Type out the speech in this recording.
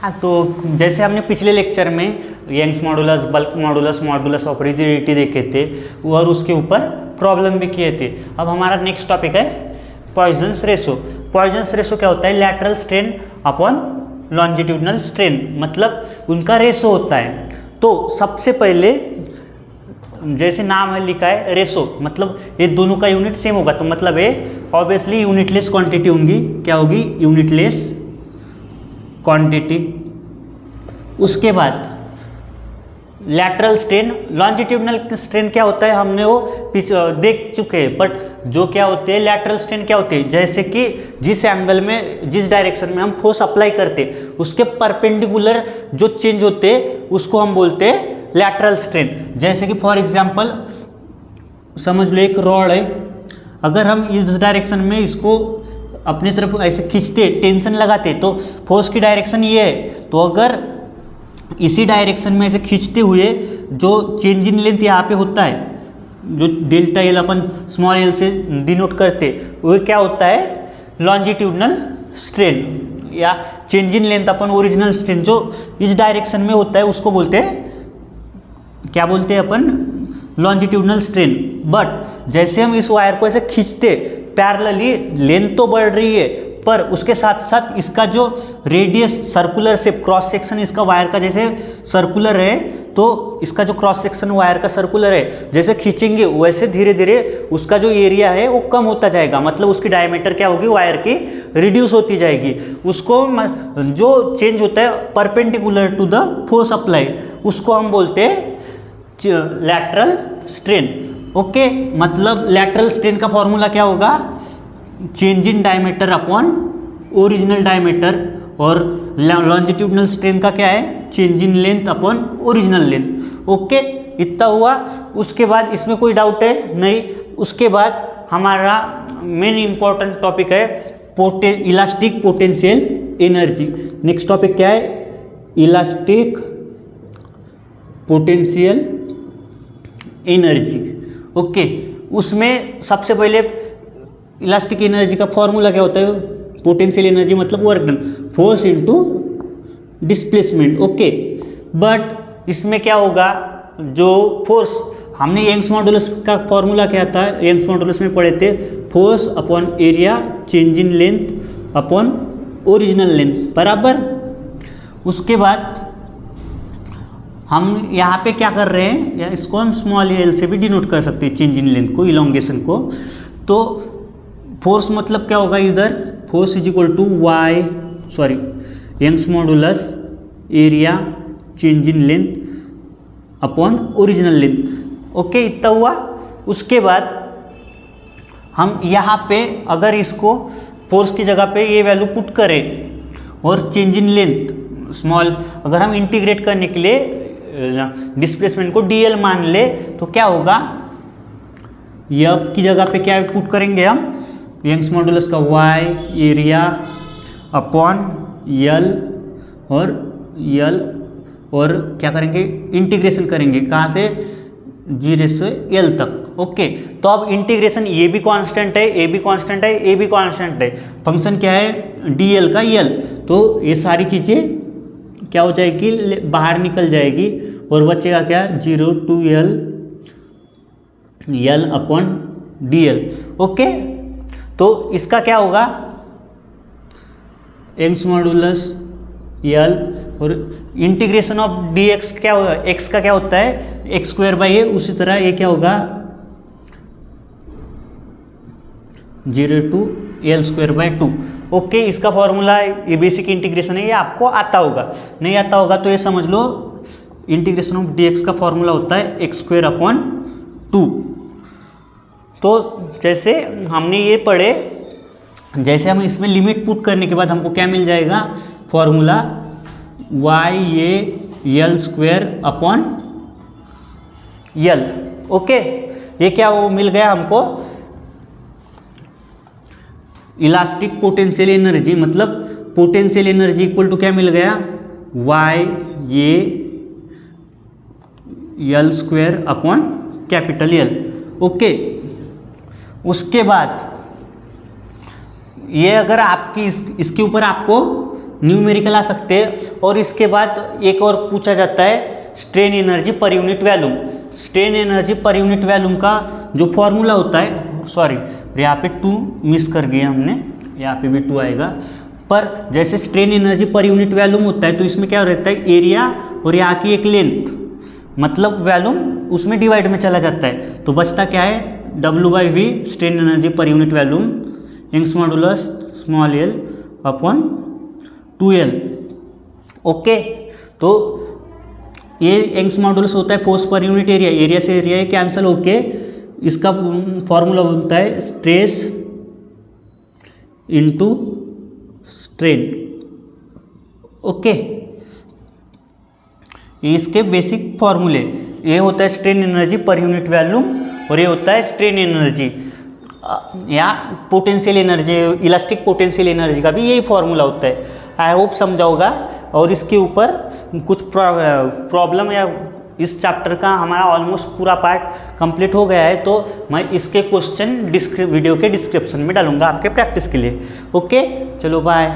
हाँ, तो जैसे हमने पिछले लेक्चर में Young's modulus, bulk modulus, modulus of rigidity देखे थे और उसके ऊपर प्रॉब्लम भी किए थे। अब हमारा नेक्स्ट टॉपिक है पॉइजन्स रेशो। पॉइजन्स रेशो क्या होता है? Lateral strain upon longitudinal strain, मतलब उनका रेशो होता है। तो सबसे पहले जैसे नाम है लिखा है रेशो, मतलब ये दोनों का यूनिट सेम होगा, तो मतलब ये ऑब्वियसली यूनिटलेस क्वांटिटी होंगी। क्या होगी? Unitless quantity. उसके बाद लैटरल स्ट्रेन, लॉन्जिट्यूडनल स्ट्रेन क्या होता है हमने वो देख चुके हैं, बट जो क्या होते हैं लैटरल स्ट्रेन क्या होते हैं, जैसे कि जिस एंगल में, जिस डायरेक्शन में हम फोर्स अप्लाई करते उसके परपेंडिकुलर जो चेंज होते हैं उसको हम बोलते हैं लैटरल स्ट्रेन। जैसे कि फॉर एग्जांपल समझ लो एक रॉड है, अगर हम इस डायरेक्शन में इसको अपनी तरफ ऐसे खींचते, टेंशन लगाते, तो फोर्स की डायरेक्शन ये है। तो अगर इसी डायरेक्शन में ऐसे खींचते हुए जो चेंज इन लेंथ यहाँ पे होता है, जो delta L upon small L से डिनोट करते, वो क्या होता है? लॉन्जिट्यूडनल स्ट्रेन या change in length upon original strain जो इस डायरेक्शन में होता है उसको बोलते हैं, क्या बोलते हैं अपन? Longitudinal strain. बट जैसे हम इस वायर को ऐसे खींचते पैरेलली, लेंथ तो बढ़ रही है पर उसके साथ साथ इसका जो रेडियस सर्कुलर से क्रॉस सेक्शन इसका वायर का जैसे सर्कुलर है, तो इसका जो क्रॉस सेक्शन वायर का सर्कुलर है, जैसे खींचेंगे वैसे धीरे धीरे उसका जो एरिया है वो कम होता जाएगा, मतलब उसकी डायमीटर क्या होगी? वायर की रिड्यूस होती जाएगी। उसको जो चेंज होता है perpendicular to the force apply, उसको हम बोलते हैं लैटरल स्ट्रेन। ओके, मतलब लैटरल स्ट्रेन का फॉर्मूला क्या होगा? Change in diameter upon original diameter, और लॉन्जिट्यूडनल स्ट्रेन का क्या है? Change in length upon original length. Okay, इतना हुआ। उसके बाद इसमें कोई डाउट है? नहीं। उसके बाद हमारा मेन इंपॉर्टेंट टॉपिक है elastic potential energy. Next topic क्या है? Elastic potential energy. ओके, उसमें सबसे पहले इलास्टिक एनर्जी का फॉर्मूला क्या होता है? पोटेंशियल एनर्जी मतलब work done, force into displacement. Okay, but इसमें क्या होगा? जो फोर्स हमने यंग्स मॉडुलस का फॉर्मूला क्या था? यंग्स मॉडुलस में पढ़े थे, force upon area change in length upon original length बराबर। उसके बाद हम यहाँ पे क्या कर रहे हैं, या इसको हम स्मॉल एल से भी डिनोट कर सकते हैं, चेंज इन लेंथ को, इलोंगेशन को। तो फोर्स मतलब क्या होगा इधर? Force is equal to Young's modulus area change in length upon original length. Okay, इतना हुआ। उसके बाद हम यहाँ पे अगर इसको फोर्स की जगह पे ये वैल्यू पुट करें और चेंज इन लेंथ स्मॉल, अगर हम इंटीग्रेट करने के लिए डिस्प्लेसमेंट को dl मान ले, तो क्या होगा? यह की जगह पे क्या पुट करेंगे हम? यंग्स मॉडुलस का y एरिया अपॉन यल, और क्या करेंगे? इंटीग्रेशन करेंगे, कहाँ से? 0 से l तक। ओके, तो अब इंटीग्रेशन, ये भी कांस्टेंट है, ए भी कांस्टेंट है, ए भी कांस्टेंट है, फंक्शन क्या है? dl का यल। तो ये सारी चीज़ें क्या हो जाएगी? बाहर निकल जाएगी और बचेगा क्या? 0 to l upon dl। Okay, तो इसका क्या होगा? यंग्स मॉडुलस यल और इंटीग्रेशन ऑफ dx क्या होगा? x का क्या होता है? x²/a। उसी तरह ये क्या होगा? 0 to l²/2। ओके, इसका फॉर्मूला, ये बेसिक इंटीग्रेशन है, ये आपको आता होगा। नहीं आता होगा तो ये समझ लो, इंटीग्रेशन ऑफ dx का फॉर्मूला होता है x²/2। तो जैसे हमने ये पढ़े, जैसे हम इसमें लिमिट पुट करने के बाद हमको क्या मिल जाएगा? Formula y(a)l²/l। ओके, ये क्या वो मिल गया हमको? इलास्टिक पोटेंशियल एनर्जी, मतलब पोटेंशियल एनर्जी इक्वल टू क्या मिल गया? y(a)l²/L। ओके, उसके बाद ये अगर आपकी इसके ऊपर आपको न्यूमेरिकल आ सकते हैं। और इसके बाद एक और पूछा जाता है strain energy per unit volume. Strain energy per unit volume का जो फॉर्मूला होता है, सॉरी यहाँ पे 2 मिस कर गया हमने, यहाँ पे भी 2 आएगा। पर जैसे strain energy per unit volume होता है तो इसमें क्या रहता है, एरिया और यहाँ की एक लेंथ, मतलब वॉल्यूम उसमें डिवाइड में चला जाता है। तो बचता क्या है, W/V strain energy per unit volume, Young's modulus small l upon 2l। Okay, तो ये यंग्स मॉडुलस होता है force per unit area, area से एरिया कैंसिल होके इसका फॉर्मूला बनता है स्ट्रेस इनटू स्ट्रेन। ओके, ये इसके बेसिक फॉर्मूले, ये होता है strain energy per unit volume और ये होता है स्ट्रेन एनर्जी या potential energy, elastic potential energy का भी यही फॉर्मूला होता है। आई होप समझा होगा। और इसके ऊपर कुछ प्रॉब्लम या इस चैप्टर का हमारा ऑलमोस्ट पूरा पार्ट कंप्लीट हो गया है, तो मैं इसके क्वेश्चन वीडियो के डिस्क्रिप्शन में डालूंगा आपके प्रैक्टिस के लिए। ओके, चलो बाय।